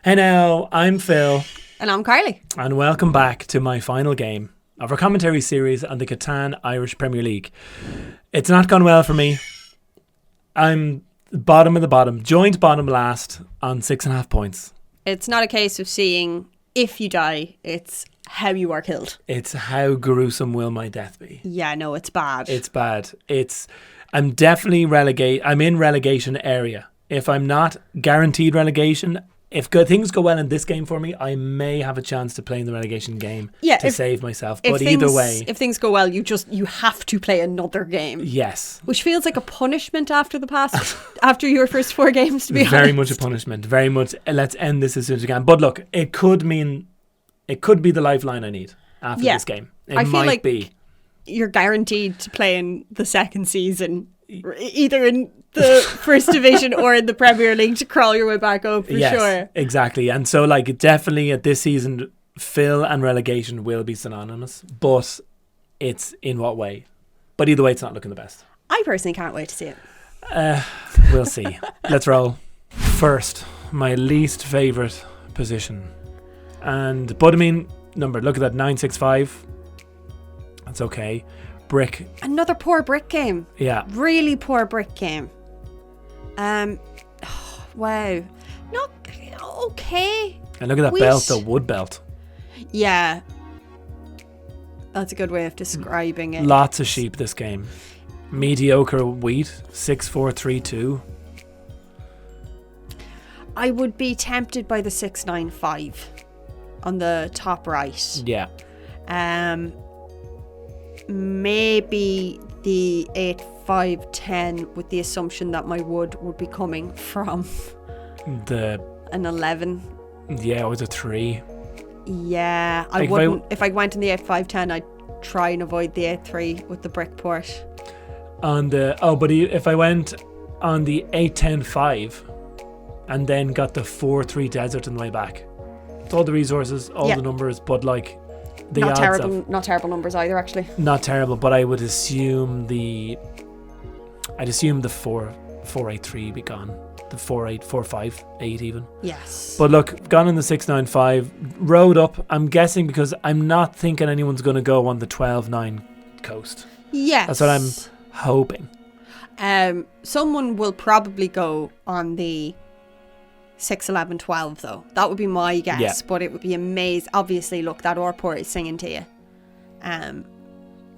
Hey now, I'm Phil. And I'm Carly. And welcome back to my final game of our commentary series on the Catan Irish Premier League. It's not gone well for me. I'm bottom of the bottom, joint bottom last on 6.5 points. It's not a case of seeing if you die, it's how you are killed. It's how gruesome will my death be. Yeah, no, it's bad. It's bad. I'm definitely I'm in relegation area. If I'm not guaranteed relegation, if good things go well in this game for me, I may have a chance to play in the relegation game to save myself. But either way, if things go well, you have to play another game. Yes, which feels like a punishment after after your first 4 games. To be very honest, much a punishment. Very much. Let's end this as soon as we can. But look, it could be the lifeline I need after this game. I feel like you're guaranteed to play in the second season, either in the first division or in the Premier League, to crawl your way back up for sure. Exactly. And so definitely at this season, Phil and relegation will be synonymous, but it's in what way? But either way, it's not looking the best. I personally can't wait to see it. We'll see. Let's roll. First, my least favourite position. But I mean, number, look at that, 965. That's okay. Brick. Another poor brick game. Yeah. Really poor brick game. Wow. Not okay. And look at that belt, the wood belt. Yeah. That's a good way of describing it. Lots of sheep this game. Mediocre wheat, 6-4-3-2. I would be tempted by the 695 on the top right. Yeah. Maybe the 8-5-10 with the assumption that my wood would be coming from an 11. Yeah, or the 3. Yeah, I wouldn't. If I went in the 8-5-10, I'd try and avoid the 8-3 with the brick port. If I went on the 8-10-5 and then got the 4-3 desert on the way back, it's all the resources, all the numbers, but the not odds not terrible numbers either, actually. Not terrible, but I would assume the 4-8-3 be gone. The 4-8, 4-5, 8 even. Yes. But look, gone in the 6-9-5, road up, I'm guessing, because I'm not thinking anyone's going to go on the 12-9 coast. Yes. That's what I'm hoping. Someone will probably go on the 6-11-12 though. That would be my guess, but it would be amazing. Obviously, look, that Orport is singing to you.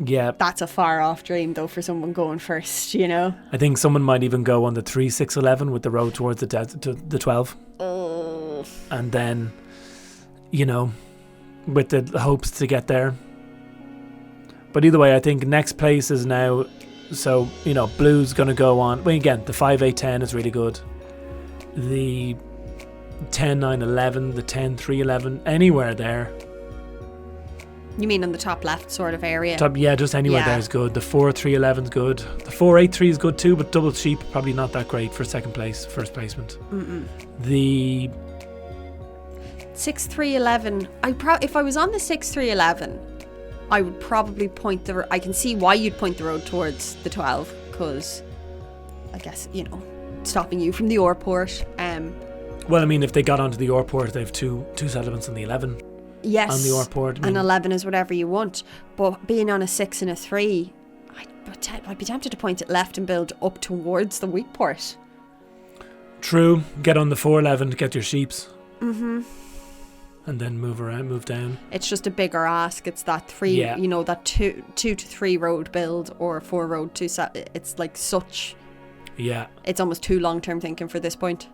Yeah. That's a far off dream though for someone going first, you know. I think someone might even go on the 3-6-11 with the road towards the 12. Oh. And then, with the hopes to get there. But either way, I think next place is now, so, Blue's going to go on. Well, again, the 5-8-10 is really good. The 10-9-11, the 10-3-11, anywhere there. You mean on the top left sort of area? Just anywhere there is good. The 4-3-11 is good. The 4-8-3 is good too, but double sheep, probably not that great for first placement. The 6-3-11, if I was on the 6-3-11, I would probably I can see why you'd point the road towards the 12, because I guess, stopping you from the Orport. Well, I mean, if they got onto the Orport, they have two settlements on the 11. Yes, on the Orport. And 11 is whatever you want. But being on a 6 and a 3, I'd be tempted to point it left and build up towards the weak port. True. Get on the 4-11 to get your sheeps. Mm-hmm. And then move down. It's just a bigger ask. It's that 3, that 2 to 3 road build or 4 road 2. It's like such. Yeah. It's almost too long-term thinking for this point.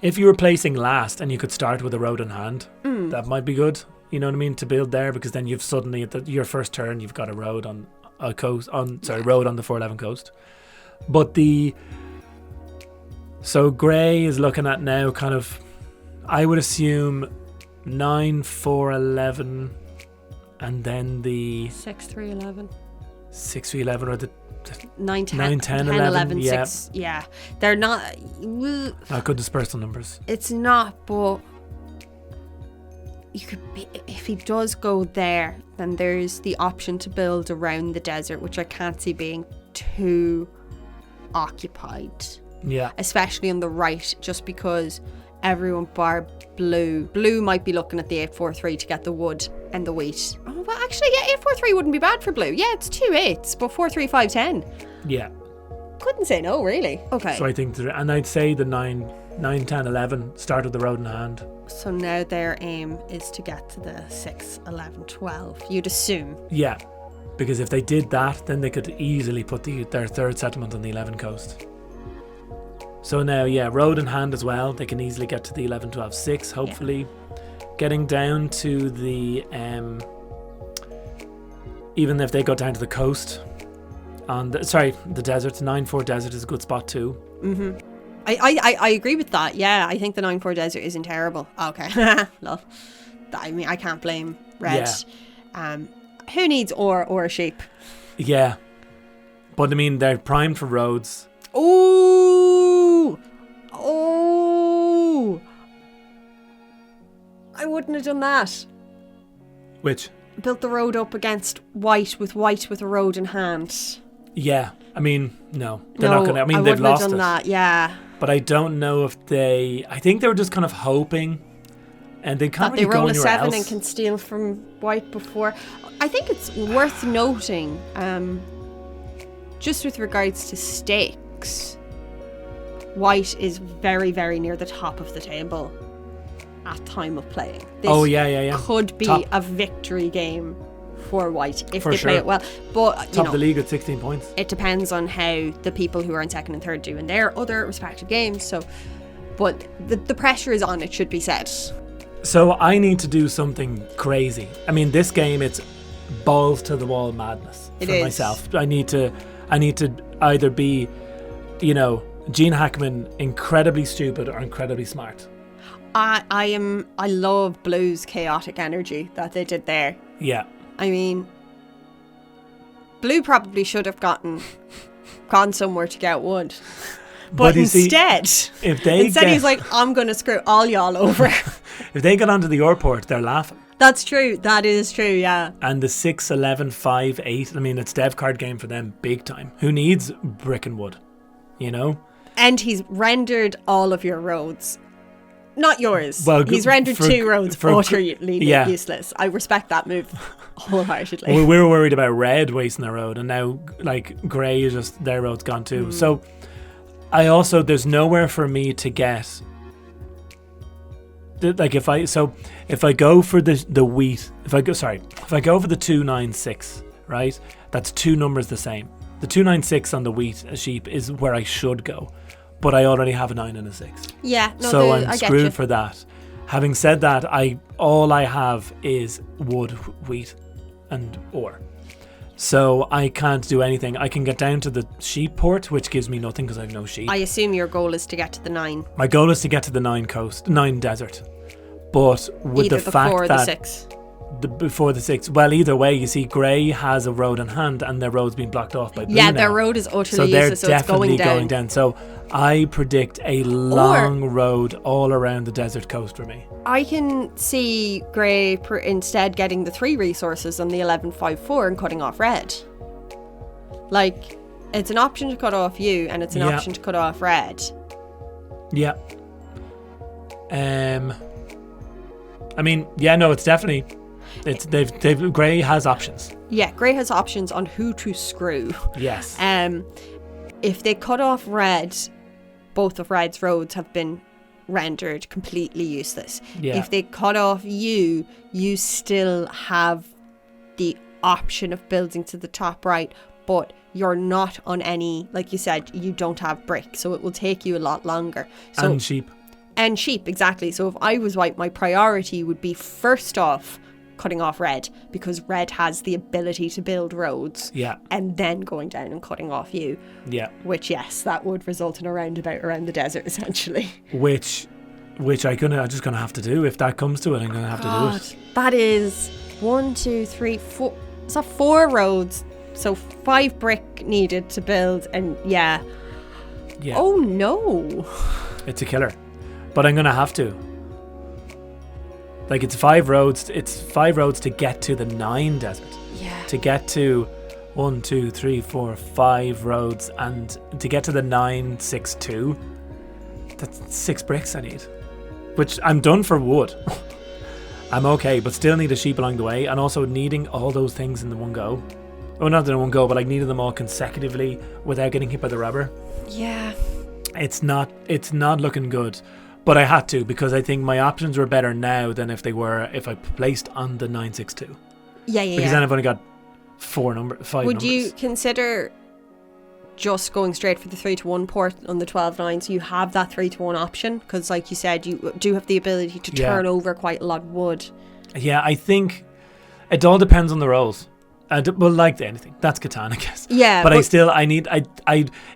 If you were placing last and you could start with a road in hand, that might be good. You know what I mean? To build there, because then you've suddenly at your first turn you've got a road on a coast road on the 4-11 coast. But so Gray is looking at now kind of, I would assume 9-4-11, and then the 6-3-11. 6-3-11 or the 9, 10, 11, 6. Yeah. They're not good dispersal numbers. It's not, but you could be, if he does go there, then there's the option to build around the desert, which I can't see being too occupied. Yeah. Especially on the right, just because everyone bar blue might be looking at the 843 to get the wood and the wheat. Oh, well, actually, yeah, 843 wouldn't be bad for blue. Yeah, it's 2 8s, but 43510. Yeah. Couldn't say no, really. Okay. So I think, and I'd say the 9, 10, 11 started the road in hand. So now their aim is to get to the 6, 11, 12. You'd assume. Yeah, because if they did that, then they could easily put their third settlement on the 11 coast. So now, yeah, road in hand as well. They can easily get to the 11, 12, 6, hopefully. Yeah. Getting down to the, even if they go down to the coast, the desert, 9-4 desert is a good spot too. Mm-hmm. I agree with that. Yeah, I think the 9-4 desert isn't terrible. Okay. Love. I mean, I can't blame red. Yeah. Who needs ore or a sheep? Yeah. But I mean, they're primed for roads. Oh! I wouldn't have done that. Which? Built the road up against white with a road in hand. Yeah. I mean, no. They're not going to. I mean, they've I lost wouldn't have done that, yeah. But I don't know if I think they were just kind of hoping, and they can't that really they roll go a 7 else. And can steal from white before. I think it's worth noting, just with regards to stakes, white is very, very near the top of the table at time of playing. This could be a victory game for white if they play it well. But top of the league at 16 points. It depends on how the people who are in second and third do in their other respective games. So, but the pressure is on, it should be said. So I need to do something crazy. I mean, this game, it's balls to the wall madness for myself. I need to either be, Gene Hackman, incredibly stupid or incredibly smart. I love Blue's chaotic energy that they did there. Yeah. I mean, Blue probably should have gone somewhere to get wood. But instead, he's like, I'm going to screw all y'all over. If they get onto the airport, they're laughing. That's true. That is true, yeah. And the 6, 11, 5, 8, I mean, it's dev card game for them big time. Who needs brick and wood, And he's rendered all of your roads. Not yours. Well, he's rendered 2 roads utterly useless. I respect that move wholeheartedly. Well, we were worried about red wasting their road, and now grey is just their road's gone too. So there's nowhere for me to get. If I go for the wheat, if I go for the 296, right? That's 2 numbers the same. The 296 on the wheat sheep is where I should go. But I already have a 9 and a 6. Yeah, no, so I'm screwed for that. Having said that, all I have is wood, wheat, and ore. So I can't do anything. I can get down to the sheep port, which gives me nothing because I have no sheep. I assume your goal is to get to the 9. My goal is to get to the 9 desert. But with either the fact before that the 6. Before the 6, well, either way, you see, grey has a road in hand, and their road's been blocked off by blue. Yeah, now. their road is utterly so useless. So they're definitely going down. So I predict a long road all around the desert coast for me. I can see grey instead getting the 3 resources on the 11-5-4 and cutting off red. Like, it's an option to cut off you, and it's an option to cut off red. Yeah. I mean, yeah, no, it's definitely. They've grey has options. Yeah, grey has options on who to screw. Yes. If they cut off red, both of red's roads have been rendered completely useless. Yeah. If they cut off you still have the option of building to the top right, but you're not on any, like you said, you don't have brick, so it will take you a lot longer. So, and sheep, exactly. So if I was white, my priority would be first off cutting off red, because red has the ability to build roads. Yeah. And then going down and cutting off you. Yeah. Which, yes, that would result in a roundabout around the desert, essentially. Which I'm just gonna have to do. If that comes to it, I'm gonna have to do it. That is 1, 2, 3, 4. It's 4 roads. So 5 brick needed to build, and yeah. Oh no. It's a killer. But I'm gonna have to. Like, it's 5 roads. It's 5 roads to get to the 9 desert. Yeah. To get to 1, 2, 3, 4, 5 roads, and to get to the 962, that's 6 bricks I need, which I'm done for wood. I'm okay, but still need a sheep along the way, and also needing all those things in the one go. Oh, not in one go, but like needing them all consecutively without getting hit by the robber. Yeah. It's not looking good, but I had to, because I think my options were better now than if I placed on the 962. Yeah. Because then I've only got 5 numbers. Would you consider just going straight for the 3-to-1 port on the 12-9, so you have that 3-to-1 option? Because like you said, you do have the ability to turn over quite a lot of wood. Yeah, I think it all depends on the rolls. Well, like anything, that's Catan, I guess. Yeah, but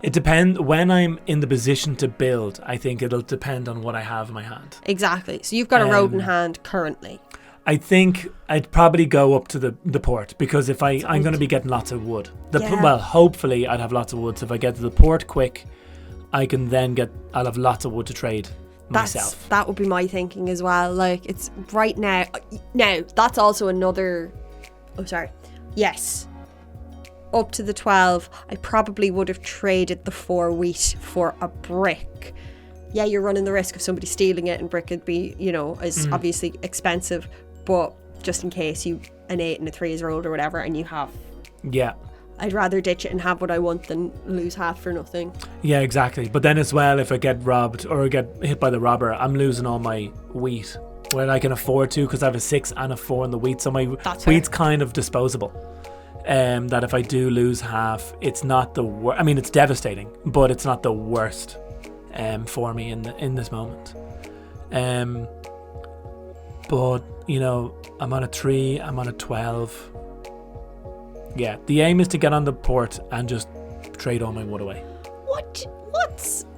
it depends when I'm in the position to build. I think it'll depend on what I have in my hand. Exactly. So you've got a road in hand currently. I think I'd probably go up to the port, because if I'm going to be getting lots of wood. Well, hopefully I'd have lots of wood. So if I get to the port quick, I can then I'll have lots of wood to trade myself. That would be my thinking as well. Like, it's right now. Now, that's also another... Oh, sorry. Yes. Up to the 12, I probably would have traded the 4 wheat for a brick. Yeah, you're running the risk of somebody stealing it, and brick would be, is obviously expensive. But just in case an 8 and a 3 is rolled or whatever, and you have... Yeah. I'd rather ditch it and have what I want than lose half for nothing. Yeah, exactly. But then as well, if I get robbed or get hit by the robber, I'm losing all my wheat. Well, I can afford to, because I have a 6 and a 4 in the wheat. So my wheat's kind of disposable. That if I do lose half, it's not the worst. I mean, it's devastating, but it's not the worst for me in this moment. But, I'm on a 3, I'm on a 12. Yeah, the aim is to get on the port and just trade all my wood away.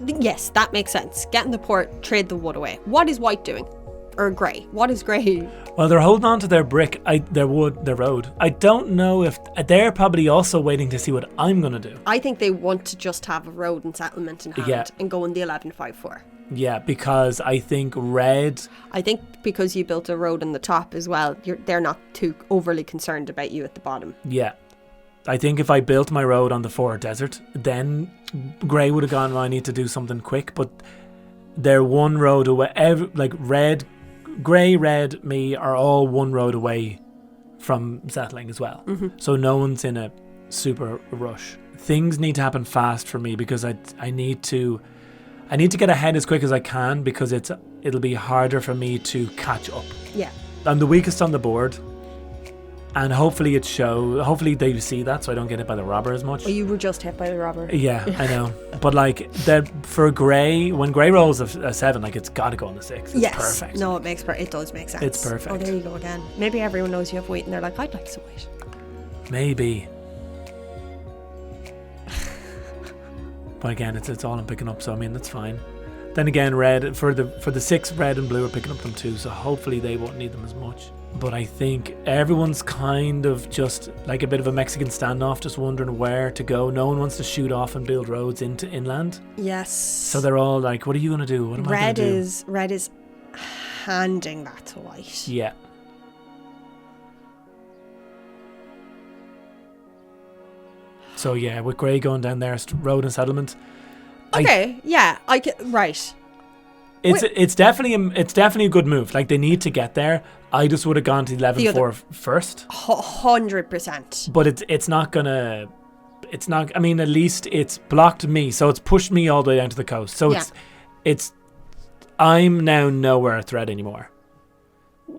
Yes, that makes sense. Get in the port, trade the wood away. What is white doing? Or grey? What is grey? Well, they're holding on to their brick, their wood, their road. I don't know if... They're probably also waiting to see what I'm going to do. I think they want to just have a road and settlement in hand and go in the 11-5-4. Yeah, because I think red... I think because you built a road in the top as well, they're not too overly concerned about you at the bottom. Yeah. I think if I built my road on the 4 desert, then grey would have gone, well, I need to do something quick. But they're one road away. Grey, red, me are all one road away from settling as well. Mm-hmm. So no one's in a super rush. Things need to happen fast for me, because I need to get ahead as quick as I can, because it'll be harder for me to catch up. Yeah. I'm the weakest on the board, and hopefully hopefully they see that, so I don't get hit by the robber as much. Well, you were just hit by the robber. Yeah, I know. But like for grey, when grey rolls a 7, like it's got to go on the 6. It's perfect. No, it does make sense. It's perfect. Oh, there you go again. Maybe everyone knows you have weight, and they're like, I'd like some weight. Maybe. But again, it's all I'm picking up, so I mean that's fine. Then again, red for the 6, red and blue are picking up them too, so hopefully they won't need them as much. But I think everyone's kind of just like a bit of a Mexican standoff, just wondering where to go. No one wants to shoot off and build roads into inland. Yes. So they're all like, what are you going to do? What am I going to do? Red is handing that to white. Yeah. So yeah, with grey going down there, road and settlement. Okay, right. It's definitely a good move. Like, they need to get there. I just would have gone to 11-4 first. 100%. But it's not gonna. It's not. I mean, at least it's blocked me, so it's pushed me all the way down to the coast. So it's. I'm now nowhere a threat anymore.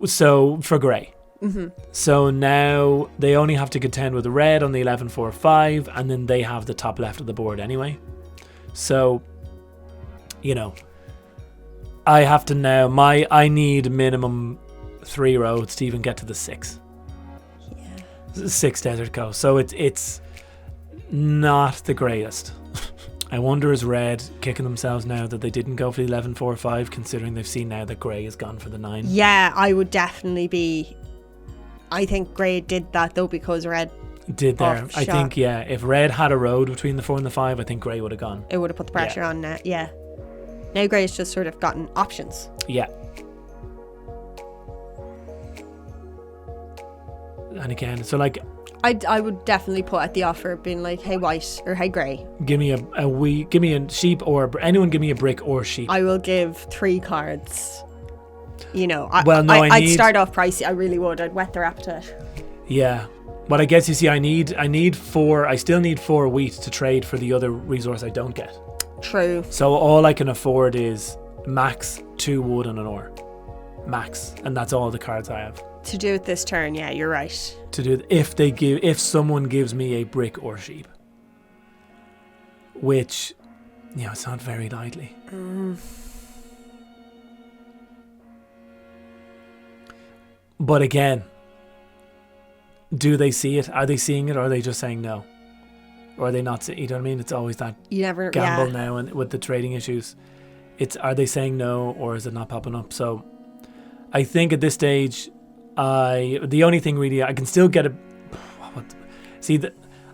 So for grey. Mm-hmm. So now they only have to contend with red on the 11-4-5, and then they have the top left of the board anyway. So, I have to now. I need minimum 3 roads to even get to the 6. Yeah. 6 desert coast. So it's not the greatest. I wonder, is red kicking themselves now that they didn't go for the 11-4-5, considering they've seen now that grey has gone for the 9? Yeah, I would definitely be. I think grey did that though, because red did there. I think, yeah, if red had a road between the 4 and the 5, I think grey would have gone. It would have put the pressure on that. Yeah. Now grey's just sort of gotten options. Yeah. And again, so like, I would definitely put at the offer being like, hey white or hey grey. Give me give me a sheep or anyone. Give me a brick or sheep. I will give 3 cards. You know, I'd start off pricey. I really would. I'd whet their appetite. Yeah. But I guess you see, I need 4. I still need 4 wheat to trade for the other resource I don't get. True. So all I can afford is max 2 wood and an ore. Max, and that's all the cards I have. To do it this turn, yeah, you're right. To do it if someone gives me a brick or sheep, which, you know, it's not very likely. But again, do they see it? Are they seeing it, or are they just saying no? Or are they not seeing? You know what I mean? It's always that gamble now, and with the trading issues, are they saying no, or is it not popping up? So I think at this stage, the only thing really, I can still get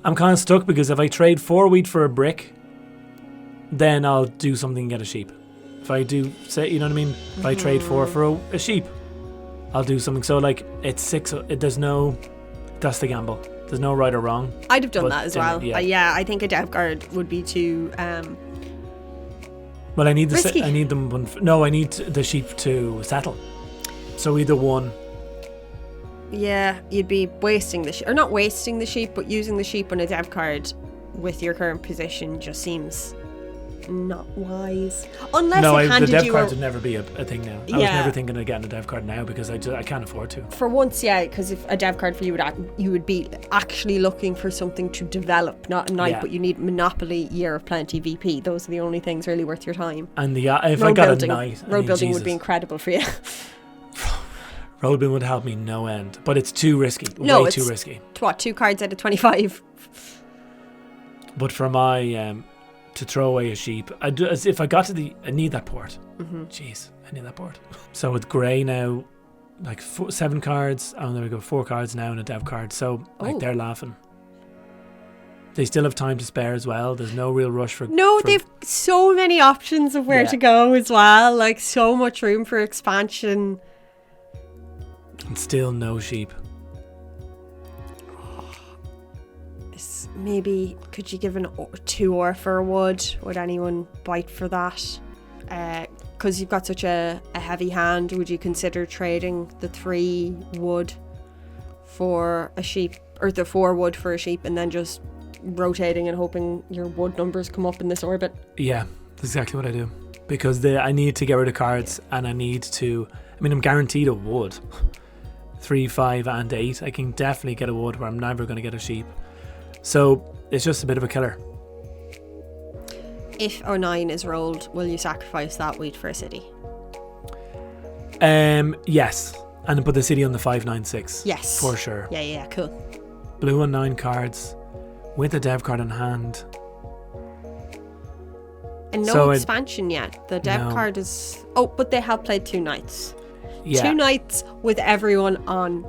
I'm kind of stuck, because if I trade 4 wheat for a brick, then I'll do something and get a sheep. If I do, say, you know what I mean? If I trade 4 for a sheep, I'll do something. So like, it's 6. That's the gamble. There's no right or wrong. I'd have done that as well. Yeah, I think a dev card would be too. Well, I need risky. I need them. No, I need the sheep to settle. So either one. Yeah, you'd be wasting the sheep, or not wasting the sheep, but using the sheep on a dev card with your current position just seems not wise. Unless it handed the dev you cards would never be a thing now. I was never thinking of getting a dev card now, because I can't afford to. For once, yeah, because if a dev card for you would be actually looking for something to develop, not a knight, but you need Monopoly, Year of Plenty, VP. Those are the only things really worth your time. And if I got a knight, road building would be incredible for you. Road building would help me no end, but it's too risky. Way too risky. What, 2 cards out of 25? But for my to throw away a sheep, if I got to I need that port. Jeez, I need that port. So with grey now, like 7 cards. Oh, there we go, 4 cards now and a dev card. So like they're laughing. They still have time to spare as well. There's no real rush for. They've so many options of where to go as well. Like, so much room for expansion. And still no sheep. Maybe could you give 2 ore for a wood? Would anyone bite for that? Because you've got such a heavy hand, would you consider trading the 3 wood for a sheep, or the 4 wood for a sheep, and then just rotating and hoping your wood numbers come up in this orbit? Yeah, that's exactly what I do, because I need to get rid of cards, and I need to. I mean, I'm guaranteed a wood. 3, 5, and 8. I can definitely get a wood where I'm never going to get a sheep. So it's just a bit of a killer. If 9 is rolled, will you sacrifice that wheat for a city? Yes, and put the city on the 5-9-6. Yes, for sure. Yeah, cool. Blue on 9 cards with a dev card in hand. And no expansion yet. The dev card is. Oh, but they have played 2 knights. Yeah. 2 knights with everyone on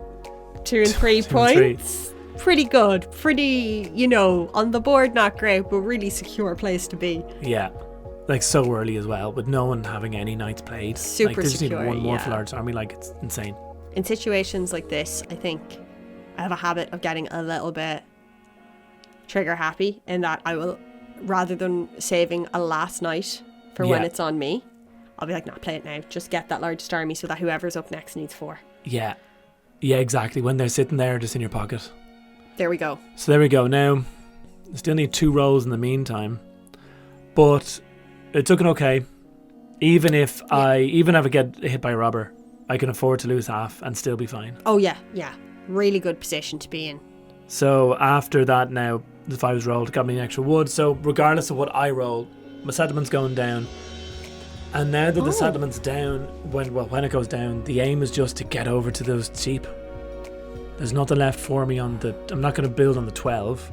2 and 3 points. Pretty good. Pretty, on the board, not great, but really secure place to be. Yeah. Like, so early as well, with no one having any knights played. Super they just secure, need 1 more for large army. Like, it's insane. In situations like this, I think I have a habit of getting a little bit trigger happy, in that I will, rather than saving a last night for when it's on me, I'll be like, nah, play it now. Just get that largest army so that whoever's up next needs 4. Yeah. Yeah, exactly. When they're sitting there just in your pocket. There we go. So there we go. Now, I still need 2 rolls in the meantime, but it's looking okay. Even if I get hit by a robber, I can afford to lose half and still be fine. Oh yeah. Really good position to be in. So after that, now the 5's rolled, got me an extra wood. So regardless of what I roll, my settlement's going down. And now that the settlement's down, when it goes down, the aim is just to get over to those sheep. There's nothing left for me I'm not going to build on the 12.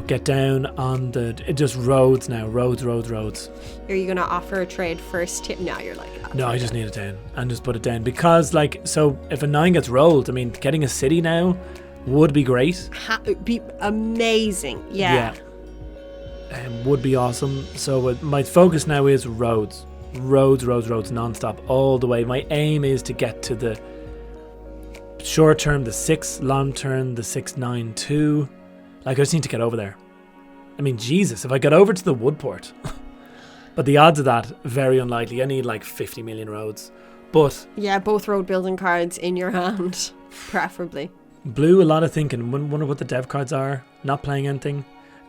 Get down on just roads now. Roads. Are you going to offer a trade first? No, you're like... No, I just need it down and just put it down. Because, so if a 9 gets rolled, I mean, getting a city now would be great. It'd be amazing, yeah. Would be awesome. So my focus now is roads. Roads, non-stop, all the way. My aim is to get to the short term the 6, long term the 692. Like, I just need to get over there. I mean, Jesus, if I get over to the Woodport. But the odds of that, very unlikely. I need like 50 million roads. But yeah, both road building cards in your hand, preferably. blue, a lot of thinking. Wonder what the dev cards are. Not playing anything.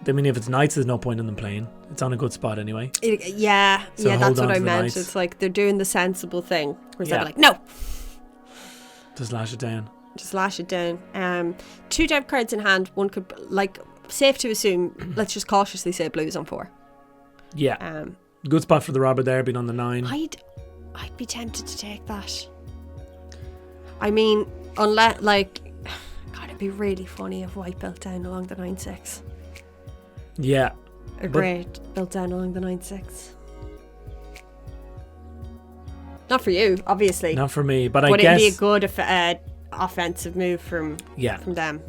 I mean, if it's knights, there's no point in them playing. It's on a good spot anyway. Yeah, So that's hold what on I to the meant. knights. It's like they're doing the sensible thing. Whereas Yeah. they're like, no, Just lash it down. just lash it down. 2 dev cards in hand. One could, like, safe to assume, let's just cautiously say blue's on 4. Yeah. Good spot for the robber there, being on the 9. I'd be tempted to take that. I mean, unless, like, God, it'd be really funny if white built down along the 9-6. Yeah. Or grey built down along the 9-6. Not for you, obviously. Not for me, but I But guess... it'd be a good offensive move from them.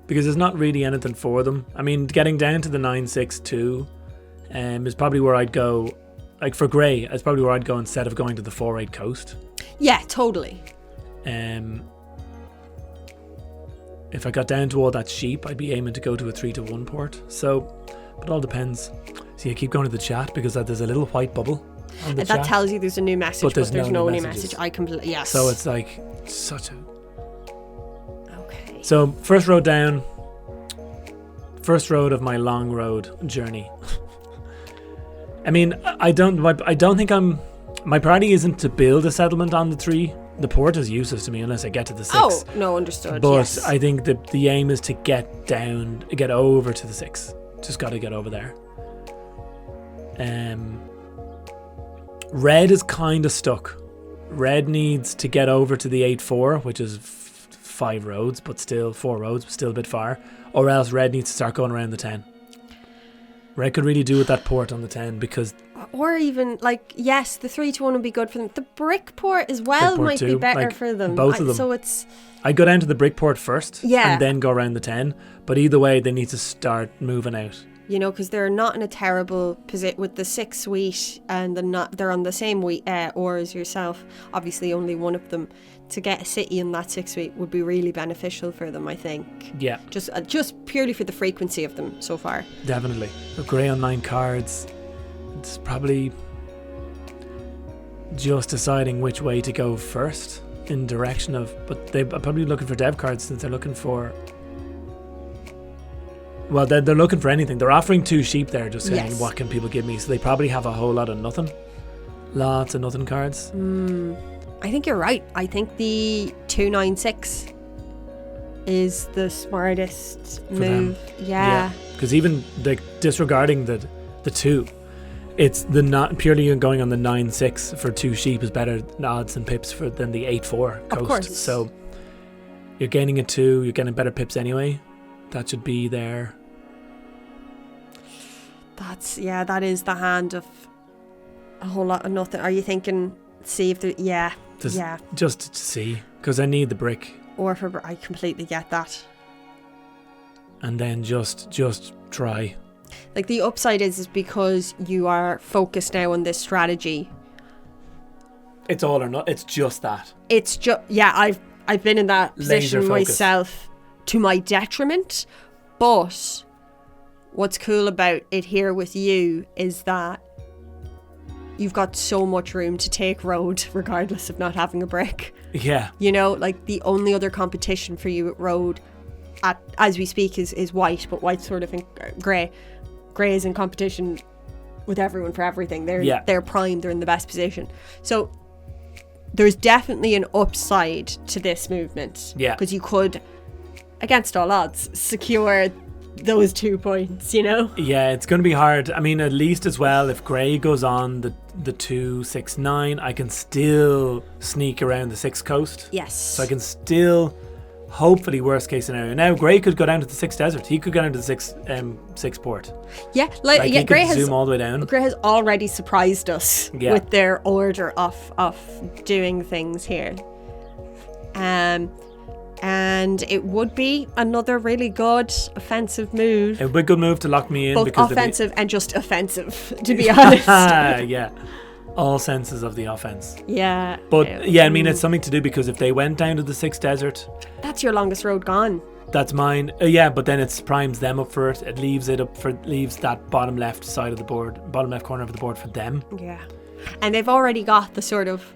Because there's not really anything for them. I mean, getting down to the 9-6-2 is probably where I'd go. Like, for grey, it's probably where I'd go instead of going to the 4-8 coast. Yeah, totally. If I got down to all that sheep, I'd be aiming to go to a 3-1 port. So, but it all depends. See, I keep going to the chat because there's a little white bubble on the That chat. tells you there's a new message, But but there's there's no no new new messages. message. I completely, yes. So it's like such a... Okay. So, first road down. First road of my long road journey. I mean, I don't think my priority isn't to build a settlement on the 3. The port is useless to me unless I get to the 6. Oh, no, understood. But yes. I think the aim is to get over to the 6. Just got to get over there. Red is kind of stuck. Red needs to get over to the 8-4, which is 5 roads, but still 4 roads, but still a bit far. Or else red needs to start going around the 10. Red could really do with that port on the 10 because... Or even, like, yes, the 3-1 would be good for them. The brick port as well port might be too, better like, for them. both of them. So it's... I'd go down to the brick port first Yeah. and then go around the 10. But either way, they need to start moving out. You know, because they're not in a terrible position with the 6 wheat and they're on the same wheat ore as yourself. Obviously, only one of them. To get a city in that 6 wheat would be really beneficial for them, I think. Yeah. Just purely for the frequency of them so far. Definitely. A grey on 9 cards. It's probably just deciding which way to go first in direction of... But they're probably looking for dev cards since they're looking for... Well, they're looking for anything. They're offering 2 sheep there, just saying, Yes. what can people give me? So they probably have a whole lot of nothing. Lots of nothing cards. I think you're right. I think the 296 is the smartest move. Yeah. Because even disregarding the 2, it's the not purely going on the 9-6 for 2 sheep is better odds and pips than the 8-4 coast. Of course. So you're gaining a 2, you're getting better pips anyway. That should be there. That is the hand of a whole lot of nothing. Are you thinking see if there Just to see, because I need the brick. Or for I completely get that. And then just try. Like the upside is because you are focused now on this strategy. It's all or not. It's just that. It's just I've been in that Laser position focus. myself to my detriment. But what's cool about it here with you is that you've got so much room to take road regardless of not having a brick. Yeah. You know, like the only other competition for you at road as we speak is white, but white's sort of in grey. Grey is in competition with everyone for everything. They're primed, they're in the best position. So there's definitely an upside to this movement. Yeah. Because you could, against all odds, secure those 2 points, you know? Yeah, it's going to be hard. I mean, at least as well, if Grey goes on the 2-6-9, I can still sneak around the 6 coast. Yes. So I can still, hopefully, worst case scenario. Now, Grey could go down to the 6 desert. He could go down to the 6 port. Yeah, He Grey could zoom all the way down. Grey has already surprised us with their order of doing things here. And it would be another really good offensive move. It would be a good move to lock me in. Both because offensive and just offensive, to be honest. Yeah. all senses of the offense. Yeah. But yeah, I mean, it's something to do because if they went down to the 6th desert, that's your longest road gone. that's mine. Yeah, but then it primes them up for it. It leaves that bottom left side of the board, bottom left corner of the board for them. Yeah. And they've already got the sort of,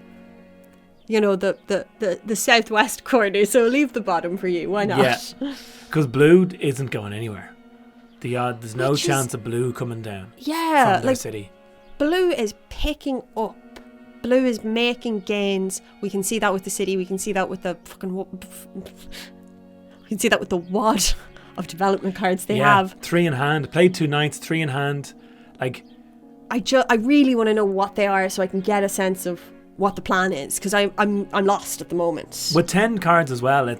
the southwest corner, so leave the bottom for you. Why not? Yeah. Because blue isn't going anywhere. There's no chance of blue coming down. Yeah. From their city. Blue is picking up. Blue is making gains. We can see that with the city. We can see that with the we can see that with the wad of development cards they have. 3 in hand. Played 2 knights, 3 in hand. Like, I really want to know what they are so I can get a sense of what the plan is, because I'm lost at the moment. with 10 cards as well,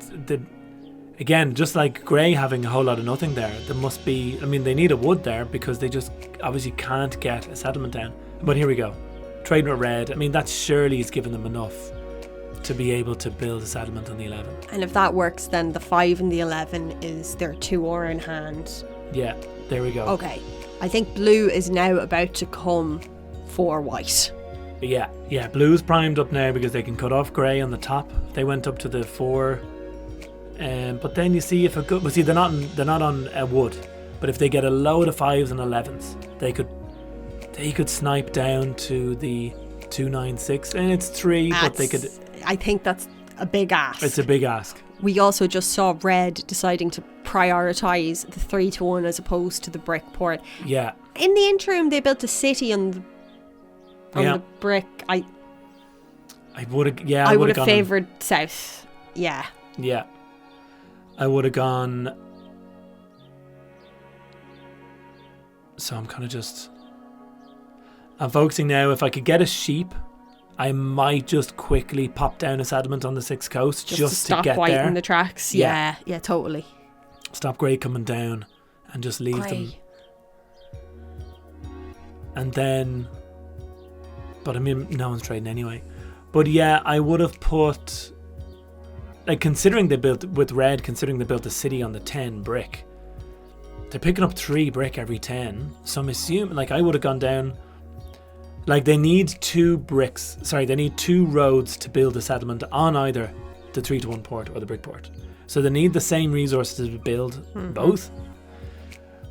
again, just like grey having a whole lot of nothing there must be, I mean, they need a wood there because they just obviously can't get a settlement down. But here we go. Trading with red, I mean, that surely is giving them enough to be able to build a settlement on the 11. And if that works, then the 5 and the 11 is their 2 ore in hand. Yeah, there we go. Okay. I think blue is now about to come for white. Yeah, blue's primed up now because they can cut off grey on the top. They went up to the 4. But then you see if a good, they're not on a wood. But if they get a load of 5s and 11s, they could snipe down to the 296, and it's 3. But they could. I think that's a big ask. It's a big ask. We also just saw red deciding to prioritise the 3-1 as opposed to the brick port. Yeah. In the interim, they built a city on the brick. I would have favoured south. Yeah. Yeah. I would have gone. So I'm kind of I'm focusing now. If I could get a sheep, I might just quickly pop down a settlement on the 6th coast just to stop get white there. in the tracks. Yeah, totally. Stop grey coming down and just leave them. And then, but I mean, no one's trading anyway. But yeah, I would have put, like, considering they built the city on the 10 brick, they're picking up 3 brick every 10. So I'm assuming, like, I would have gone down. Like, they need 2 bricks. Sorry, they need 2 roads to build a settlement on either the 3-1 port or the brick port. So they need the same resources to build both.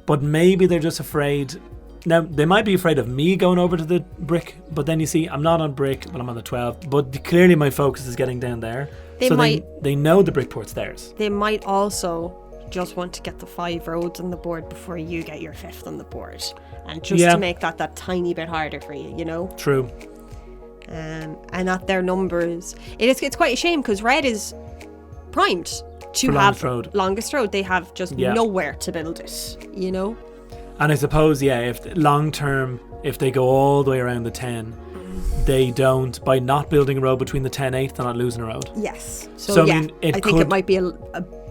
But maybe they're just afraid. Now, they might be afraid of me going over to the brick. But then you see, I'm not on brick, but I'm on the 12. But clearly my focus is getting down there. They know the brick port's theirs. They might also just want to get the 5 roads on the board before you get your 5th on the board. And just to make that tiny bit harder for you, True. And at their numbers, it's quite a shame because red is primed to have longest road. They have just nowhere to build it, And I suppose, if long term, if they go all the way around the 10, they don't, by not building a road between the 10-8, they're not losing a road. Yes. So I mean, I think it might be a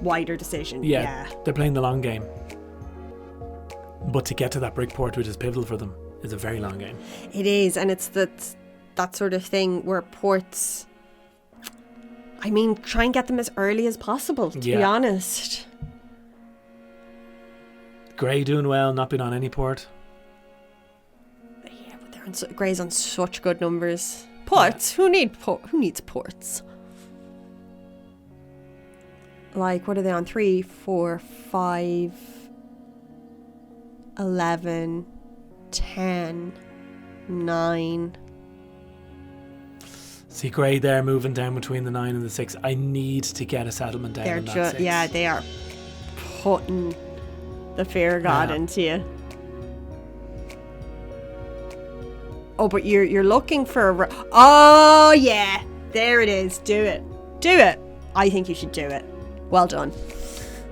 wider decision. Yeah, they're playing the long game. But to get to that brick port, which is pivotal for them, is a very long game. It is, and it's that sort of thing where ports, I mean, try and get them as early as possible, to be honest. Grey doing well, not being on any port. Yeah, but Grey's on such good numbers. Ports? Who needs ports? Like, what are they on? 3, 4, 5, 11, 10, 9. See Grey there moving down between the 9 and the 6. I need to get a settlement down on that 6. Yeah, they are putting the fear of God into you. Oh, but you're looking for oh yeah, there it is. Do it. I think you should do it. Well done.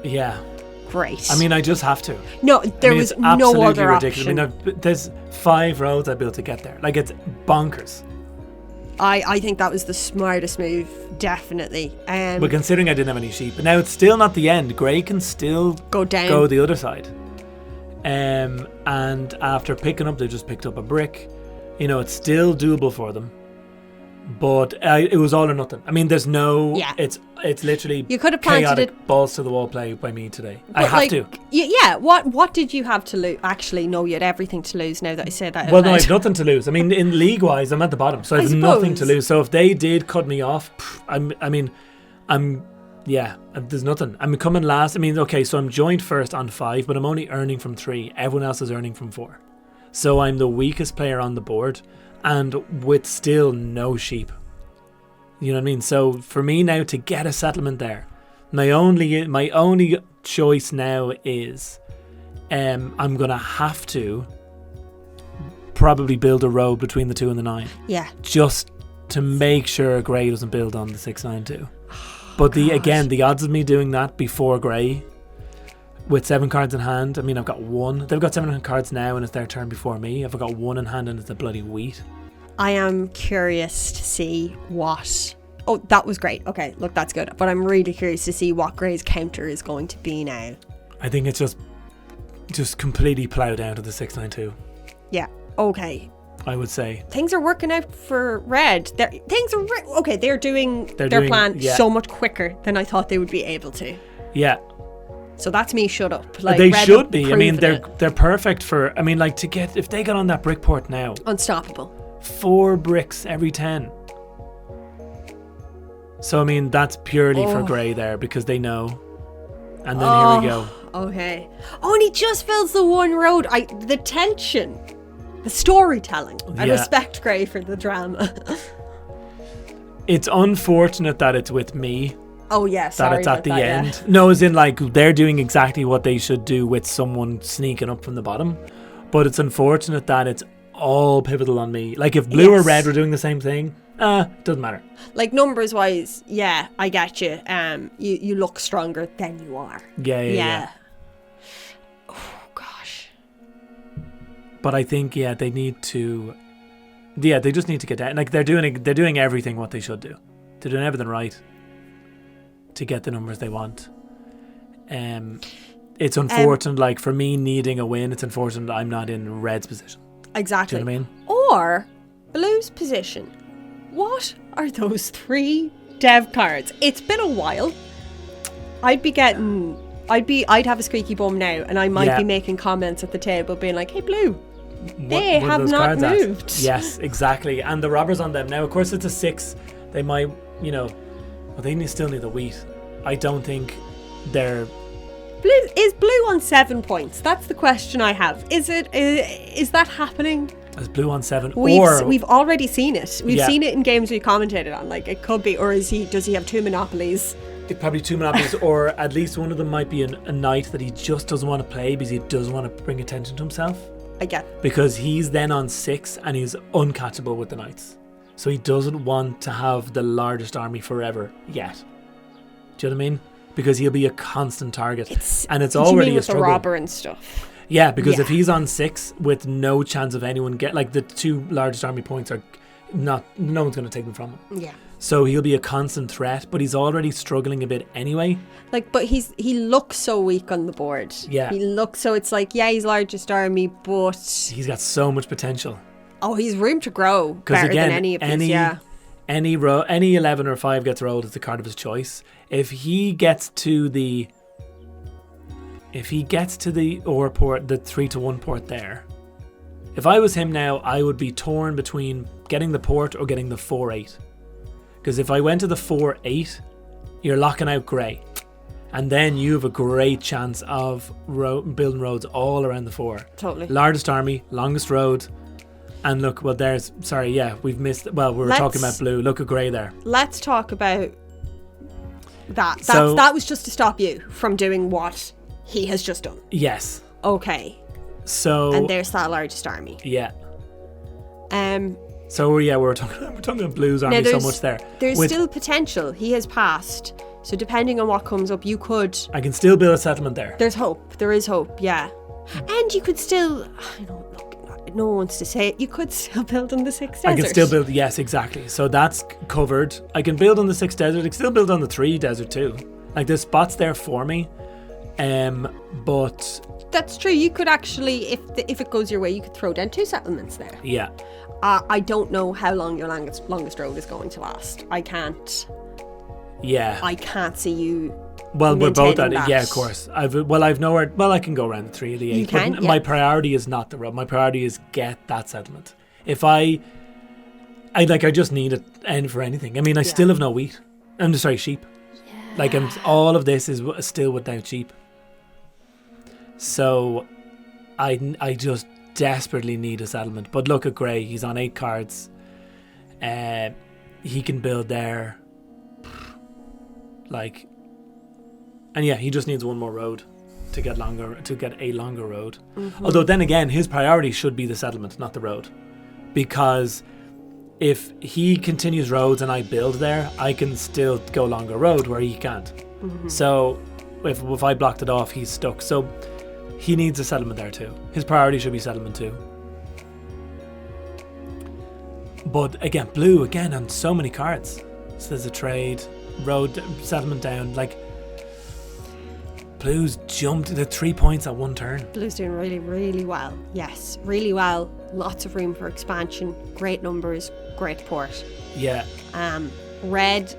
Yeah. Great. I mean, I just have to. No, there was no other option. I mean, there's 5 roads I built to get there. Like, it's bonkers. I think that was the smartest move, definitely. But considering I didn't have any sheep, but now it's still not the end. Grey can still go the other side. And after picking up, they just picked up a brick. It's still doable for them. But it was all or nothing. I mean, there's no... Yeah. It's literally You could have planted chaotic it. balls to the wall play by me today. But I have to. Yeah. What did you have to lose? Actually, no, you had everything to lose now that I said that. Well, no, I have nothing to lose. I mean, in league-wise, I'm at the bottom, so I have nothing to suppose. lose. So if they did cut me off, there's nothing. I'm coming last. I mean, okay, so I'm joined first on 5, but I'm only earning from 3. Everyone else is earning from 4. So I'm the weakest player on the board, and with still no sheep. You know what I mean? So for me now to get a settlement there, my only choice now is I'm gonna have to probably build a road between the 2 and the 9. Yeah. Just to make sure Grey doesn't build on the 692. But the odds of me doing that before Grey with 7 cards in hand, I mean, I've got 1. They've got 7 cards now and it's their turn before me. I've got 1 in hand and it's a bloody wheat. I am curious to see what... Oh, that was great. Okay, look, that's good. But I'm really curious to see what Grey's counter is going to be now. I think it's just completely plough down to the 692. Yeah, okay. I would say. Things are working out for Red. They're doing their plan so much quicker than I thought they would be able to. Yeah. So that's me shut up. Like, they Red should be. I mean, they're they're perfect for... I mean, like, if they got on that brick port now... unstoppable. 4 bricks every 10. So, I mean, that's purely for Grey there because they know. And then here we go. Okay. Oh, and he just fills the one road. The tension. The storytelling. I respect Grey for the drama. It's unfortunate that it's with me. Oh, yeah, sorry that it's at about the that, end. Yeah. No, as in, like, they're doing exactly what they should do with someone sneaking up from the bottom. But it's unfortunate that it's all pivotal on me. Like, if blue or red were doing the same thing, doesn't matter. Like, numbers wise, yeah, I get you. You look stronger than you are. Yeah. Oh gosh. But I think they need to. Yeah, they just need to get down. Like, they're doing everything what they should do. They're doing everything right to get the numbers they want. It's unfortunate. Like, for me needing a win, it's unfortunate I'm not in Red's position. Exactly. Do you know what I mean? Or Blue's position. What are those 3 dev cards? It's been a while. I'd have a squeaky bum now, and I might be making comments at the table being like, hey, Blue, they have not moved. Yes, exactly. And the robbers on them now, of course, it's a 6. They might, they still need the wheat. I don't think they're... Is Blue on 7 points? That's the question I have. Is that happening? Is Blue on 7? We've already seen it. We've seen it in games we commentated on. Like, it could be, or does he have 2 monopolies? Probably 2 monopolies, or at least one of them might be a knight that he just doesn't want to play because he doesn't want to bring attention to himself. I get. Because he's then on 6 and he's uncatchable with the knights. So he doesn't want to have the largest army forever yet. Do you know what I mean? Because he'll be a constant target. It's already a struggle. The robber and stuff. Yeah, because if he's on 6 with no chance of anyone like the 2 largest army points are no one's going to take them from him. Yeah. So he'll be a constant threat, but he's already struggling a bit anyway. Like, but he looks so weak on the board. Yeah. He looks so, it's like, he's largest army, but he's got so much potential. Oh, he's room to grow better than any of these, Any 11 or 5 gets rolled, it's a card of his choice. If he gets to the ore port, the 3-1 port there, if I was him now, I would be torn between getting the port or getting the 4-8. Because if I went to the 4-8, you're locking out Grey. And then you have a great chance of building roads all around the 4. Totally. Largest army, longest road. And look, well, we've missed... Well, we were talking about Blue. Look at Grey there. Let's talk about that. That was just to stop you from doing what he has just done. Yes. Okay. So... And there's that largest army. Yeah. So, we're talking about Blue's army so much there. There's still potential. He has passed. So depending on what comes up, you could... I can still build a settlement there. There's hope. There is hope, yeah. And you could still... no one wants to say it. You could still build on the 6 desert. I can still build... Yes, exactly. So that's covered. I can build on the 6 desert. I can still build on the 3 desert too. Like, there's spots there for me. But... That's true. You could actually, if it goes your way, you could throw down 2 settlements there. Yeah. I don't know how long your longest road is going to last. I can't see you. Well, we're both at it. that. Yeah, of course. I've nowhere. Well, I can go around the 3 of the 8. You can, but yeah. my priority is not the road. My priority is get that settlement. If I just need it end for anything. I mean, I still have no wheat. I'm sorry, sheep. Yeah. Like, all of this is still without sheep. So, I just desperately need a settlement. But look at Grey. He's on 8 cards. He can build there. Like, and yeah, he just needs one more road to get a longer road. Mm-hmm. Although then again, his priority should be the settlement, not the road, because if he continues roads and I build there, I can still go longer road where he can't. Mm-hmm. So if I blocked it off, he's stuck. So he needs a settlement there too. His priority should be settlement too. But again, blue again on so many cards. So there's a trade, road, settlement down. Like, blue's jumped to 3 points at one turn. Blue's doing really, really well. Yes, really well. Lots of room for expansion. Great numbers. Great port. Yeah. Red,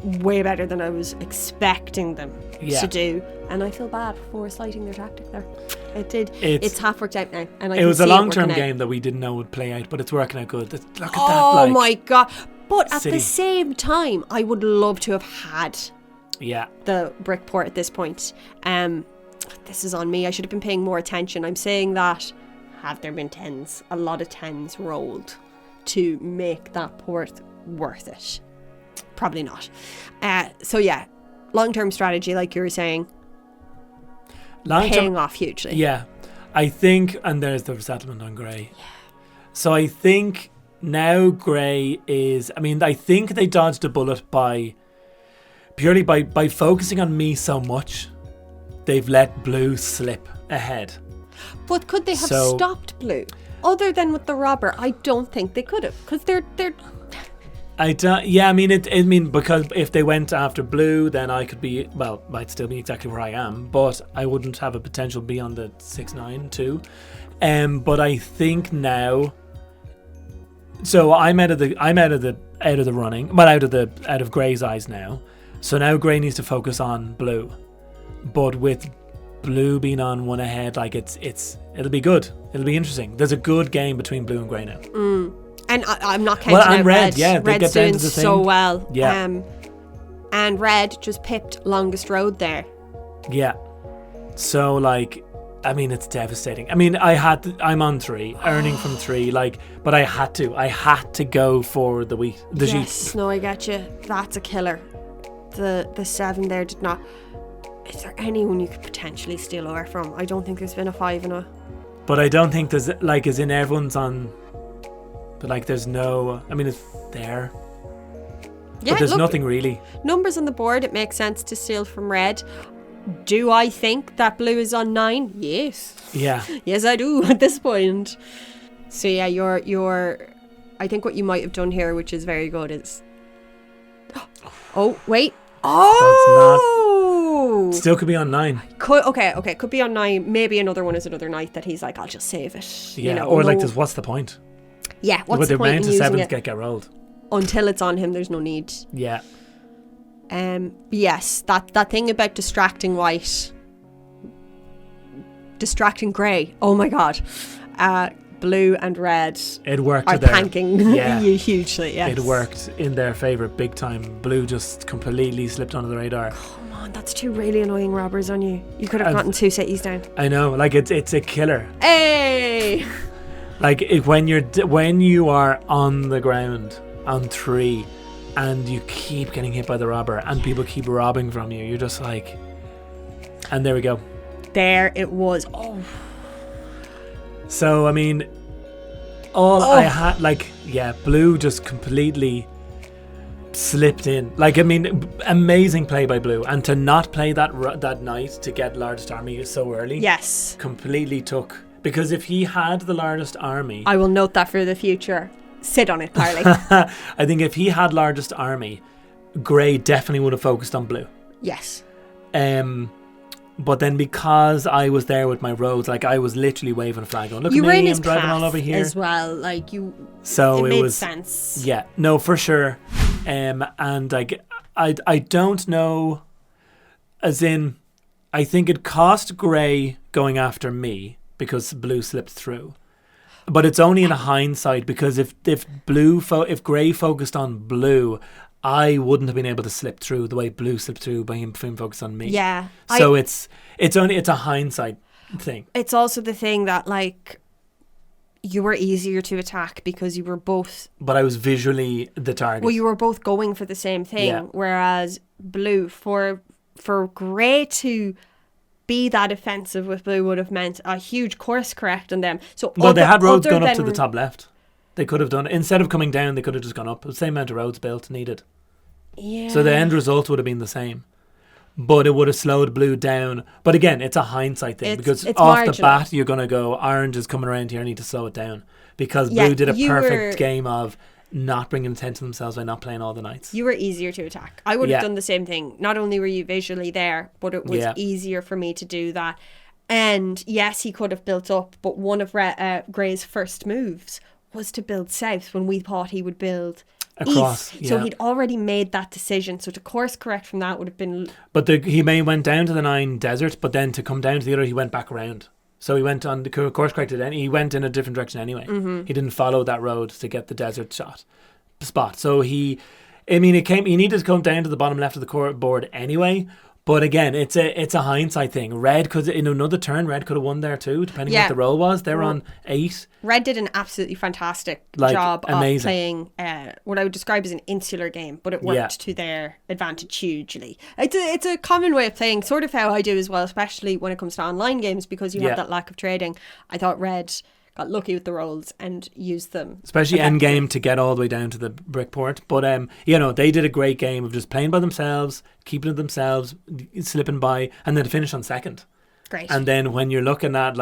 way better than I was expecting them to do. And I feel bad for slighting their tactic there. It did. It's half worked out now. And it was a long-term game that we didn't know would play out, but it's working out good. Look at that. Oh my God. But at the same time, I would love to have had the brick port at this point. This is on me. I should have been paying more attention. I'm saying that, have there been 10s? A lot of 10s rolled to make that port worth it. Probably not. So yeah, long-term strategy, like you were saying, paying off hugely. Yeah, I think, and there's the resettlement on Grey. Yeah. So I think now Grey is, I think they dodged a bullet purely by focusing on me so much. They've let blue slip ahead. But could they have stopped blue? Other than with the robber, I don't think they could have, because they're. I don't. Yeah, because if they went after blue, then I could be, well, might still be exactly where I am, but I wouldn't have a potential be on the 6-9 too. But I think now. So I'm out of the running, but out of Grey's eyes now. So now Grey needs to focus on blue, but with blue being on one ahead, like it'll be good. It'll be interesting. There's a good game between blue and Grey now. And I'm not counting out red. Yeah, they Red's get down doing to the so thing. well. Yeah. And red just pipped longest road there. Yeah. So it's devastating. I'm on 3, earning from 3, but I had to go for the wheat, the sheep. Yes, no, I get you. That's a killer. The 7 there did not. Is there anyone you could potentially steal ore from? I don't think there's been a 5 in a. But I don't think there's, as in everyone's on, but there's no, it's there. Yeah, but there's nothing really. Numbers on the board, it makes sense to steal from red. Do I think that blue is on 9? Yes. Yeah. Yes, I do at this point. So yeah, you're I think what you might have done here, which is very good, is oh wait. Oh, so still could be on 9. Could be on 9. Maybe another one is another night that he's like, I'll just save it. Yeah, or this. What's the point? Yeah, what's the point in using sevens it? Get rolled until it's on him. There's no need. Yeah. Yes, that thing about distracting white, distracting Grey. Oh my God, blue and red. It worked. Are tanking you hugely. Yes, it worked in their favour big time. Blue just completely slipped under the radar. Come on, that's 2 really annoying robbers on you. You could have gotten 2 cities down. I know, it's a killer. Hey. When you are on the ground on 3. And you keep getting hit by the robber, and people keep robbing from you. You're just like, and there we go. There it was. Oh. So I had blue just completely slipped in. Amazing play by blue, and to not play that night to get largest army so early. Yes. Completely took, because if he had the largest army, I will note that for the future. Sit on it, Parley. I think if he had largest army, Grey definitely would have focused on blue. Yes. But then because I was there with my roads, like I was literally waving a flag going, look You at were in me, his I'm driving path all over here. as well. Like you, So it it made was sense. Yeah, no, for sure. And I don't know, as in, I think it cost Grey going after me because Blue slipped through. But it's only in a hindsight, because if if Grey focused on Blue, I wouldn't have been able to slip through the way Blue slipped through by him focused on me. Yeah. So it's a hindsight thing. It's also the thing that, like, you were easier to attack because you were both... But I was visually the target. Well, you were both going for the same thing. Yeah. Whereas Blue, for Grey to be that offensive with Blue would have meant a huge course correct on them. So Well, they had roads going up to the top left. They could have done it. Instead of coming down, they could have just gone up. The same amount of roads built needed. Yeah. So the end result would have been the same. But it would have slowed Blue down. But again, it's a hindsight thing. Because it's off marginal. the bat, you're going to go, Orange is coming around here, I need to slow it down. Because Yeah, Blue did a you perfect were- game of not bringing attention to themselves by not playing all the knights. You were easier to attack. I would have Yeah. done the same thing. Not only were you visually there, but it was Yeah. easier for me to do that. And yes, he could have built up, but one of Grey's first moves was to build south when we thought he would build Across, east. So yeah. he'd already made that decision. So to course correct from that would have been... But he went down to the 9 desert, but then to come down to the other, he went back around. So he went on the course corrected, and he went in a different direction anyway. Mm-hmm. He didn't follow that road to get the desert spot. So he needed to come down to the bottom left of the board anyway. But again, it's a hindsight thing. Red could, in another turn, Red could have won there too, depending Yeah. what the roll was. They're on 8. Red did an absolutely fantastic Like, job amazing. of playing what I would describe as an insular game, but it worked Yeah. to their advantage hugely. It's a common way of playing, sort of how I do as well, especially when it comes to online games, because you Yeah. have that lack of trading. I thought Red got lucky with the rolls and used them. Especially end effectively. game to get all the way down to the brickport. But they did a great game of just playing by themselves, keeping it themselves, slipping by, and then to finish on second. Great. And then when you're looking at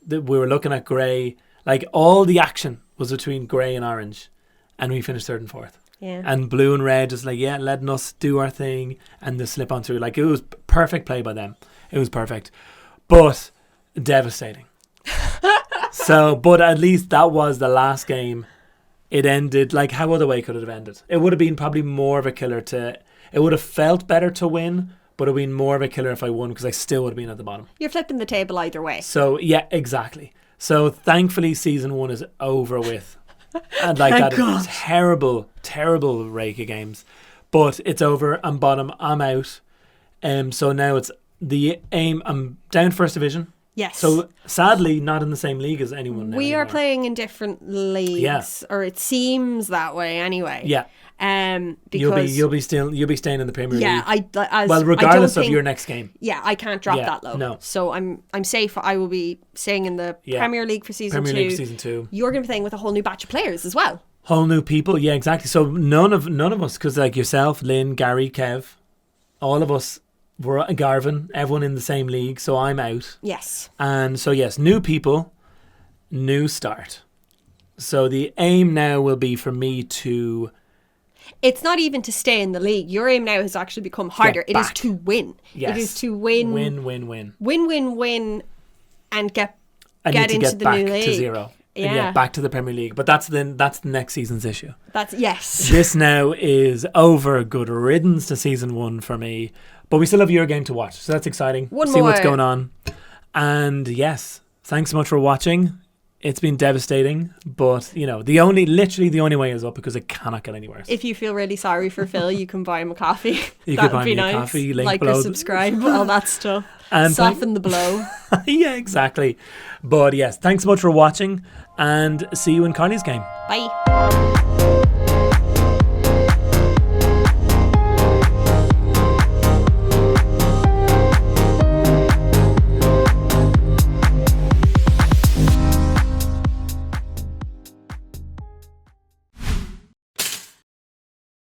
we were looking at Grey, like all the action was between Grey and Orange, and we finished 3rd and 4th. Yeah. And Blue and Red just letting us do our thing and the slip on through. Like, it was perfect play by them. It was perfect, but devastating. So, but at least that was the last game. It ended like, how other way could it have ended? It would have been probably more of a killer it would have felt better to win, but it would have been more of a killer if I won, because I still would have been at the bottom. You're flipping the table either way. So yeah, exactly. So thankfully season 1 is over with. And like Thank that God. terrible rake of games. But it's over, I'm bottom, I'm out. So now it's the aim, I'm down first division. Yes. So sadly not in the same league as anyone now we are anymore. playing in different leagues, or it seems that way anyway. Yeah. Because you'll be staying in the Premier yeah, League. regardless Regardless of your next game. Yeah, I can't drop Yeah, that low. no. So I'm safe. I will be staying in the Yeah. Premier League for season Premier 2. League season 2. You're going to be playing with a whole new batch of players as well. Whole new people, yeah, exactly. So none of us, because like yourself, Lynn, Gary, Kev, all of us were Garvin, everyone in the same league. So I'm out, Yes. and so yes, new people, new start. So the aim now will be for me to It's not even to stay in the league. Your aim now has actually become harder. It is back. to win. Yes. It is to win. win, And get I need to into get the back new league. to 0. Yeah. And get back to the Premier League. But that's the next season's issue. That's yes. This now is over. Good riddance to season 1 for me. But we still have your game to watch, so that's exciting. One See what's more. going on. And yes, thanks so much for watching. It's been devastating, but literally the only way is up, because it cannot get any worse. If you feel really sorry for Phil, you can buy him a coffee. You That could would buy be me a nice. coffee, link like below. or subscribe, all that stuff. And Soften the blow. Yeah, exactly. But yes, thanks so much for watching, and see you in Carly's game. Bye.